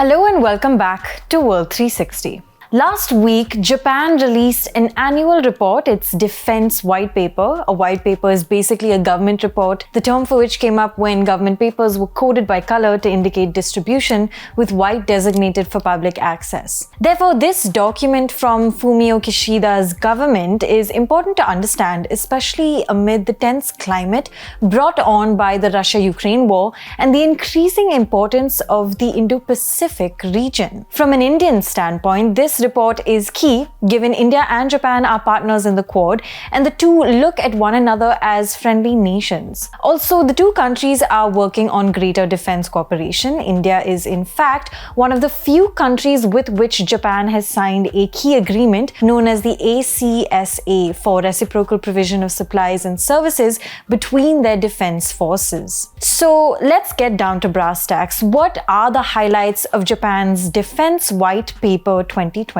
Hello and welcome back to World 360. Last week, Japan released an annual report, its Defense White Paper. A white paper is basically a government report, the term for which came up when government papers were coded by color to indicate distribution, with white designated for public access. Therefore, this document from Fumio Kishida's government is important to understand, especially amid the tense climate brought on by the Russia-Ukraine war and the increasing importance of the Indo Pacific region. From an Indian standpoint, this report is key given India and Japan are partners in the Quad and the two look at one another as friendly nations. Also, the two countries are working on greater defense cooperation. India is in fact one of the few countries with which Japan has signed a key agreement known as the ACSA for reciprocal provision of supplies and services between their defense forces. So let's get down to brass tacks. What are the highlights of Japan's Defense White Paper 2022?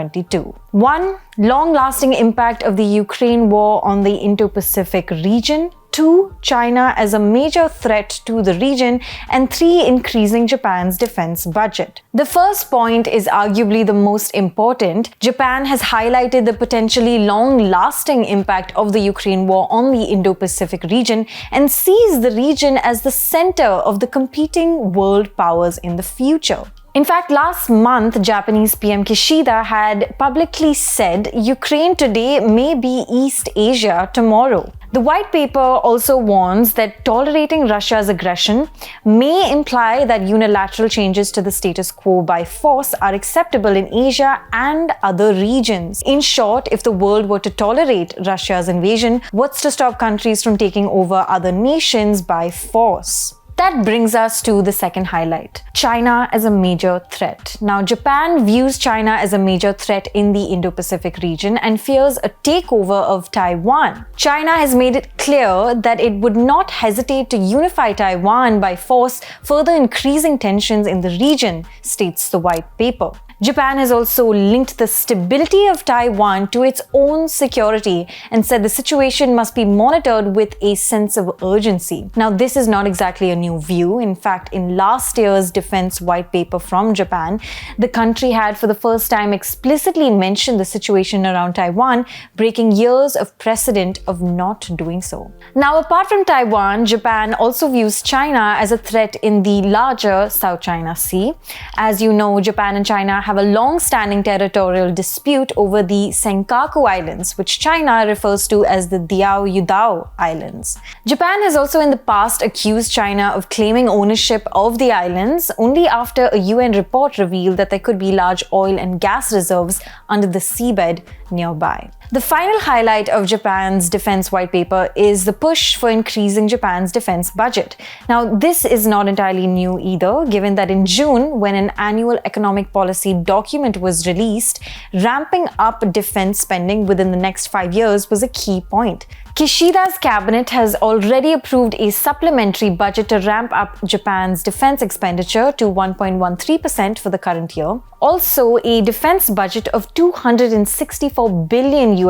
1. Long-lasting impact of the Ukraine war on the Indo-Pacific region. 2. China as a major threat to the region. And 3. Increasing Japan's defense budget. The first point is arguably the most important. Japan has highlighted the potentially long-lasting impact of the Ukraine war on the Indo-Pacific region and sees the region as the center of the competing world powers in the future. In fact, last month, Japanese PM Kishida had publicly said Ukraine today may be East Asia tomorrow. The white paper also warns that tolerating Russia's aggression may imply that unilateral changes to the status quo by force are acceptable in Asia and other regions. In short, if the world were to tolerate Russia's invasion, what's to stop countries from taking over other nations by force? That brings us to the second highlight, China as a major threat. Now, Japan views China as a major threat in the Indo-Pacific region and fears a takeover of Taiwan. China has made it clear that it would not hesitate to unify Taiwan by force, further increasing tensions in the region, states the white paper. Japan has also linked the stability of Taiwan to its own security and said the situation must be monitored with a sense of urgency. Now, this is not exactly a new view. In fact, in last year's Defense White Paper from Japan, the country had for the first time explicitly mentioned the situation around Taiwan, breaking years of precedent of not doing so. Now, apart from Taiwan, Japan also views China as a threat in the larger South China Sea. As you know, Japan and China have a long-standing territorial dispute over the Senkaku Islands, which China refers to as the Diaoyudao Islands. Japan has also in the past accused China of claiming ownership of the islands only after a UN report revealed that there could be large oil and gas reserves under the seabed nearby. The final highlight of Japan's Defense White Paper is the push for increasing Japan's defense budget. Now, this is not entirely new either, given that in June, when an annual economic policy document was released, ramping up defense spending within the next 5 years was a key point. Kishida's cabinet has already approved a supplementary budget to ramp up Japan's defense expenditure to 1.13% for the current year. Also, a defense budget of $264 billion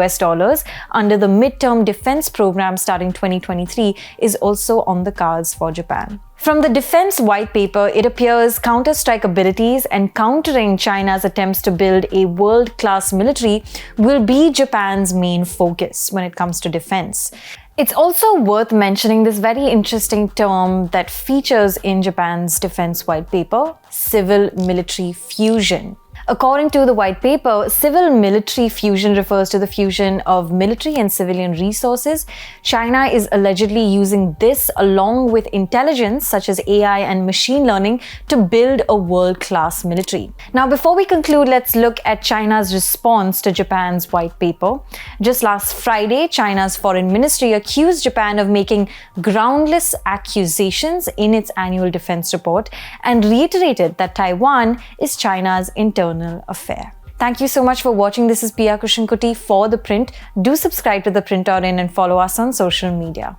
under the midterm defense program starting 2023 is also on the cards for Japan. From the Defense White Paper, it appears counter-strike abilities and countering China's attempts to build a world-class military will be Japan's main focus when it comes to defense. It's also worth mentioning this very interesting term that features in Japan's Defense White Paper, civil-military fusion. According to the white paper, civil-military fusion refers to the fusion of military and civilian resources. China is allegedly using this along with intelligence such as AI and machine learning to build a world-class military. Now, before we conclude, let's look at China's response to Japan's white paper. Just last Friday, China's foreign ministry accused Japan of making groundless accusations in its annual defense report and reiterated that Taiwan is China's internal affair. Thank you so much for watching. This is Pia Krishnankutty for The Print. Do subscribe to The Print and follow us on social media.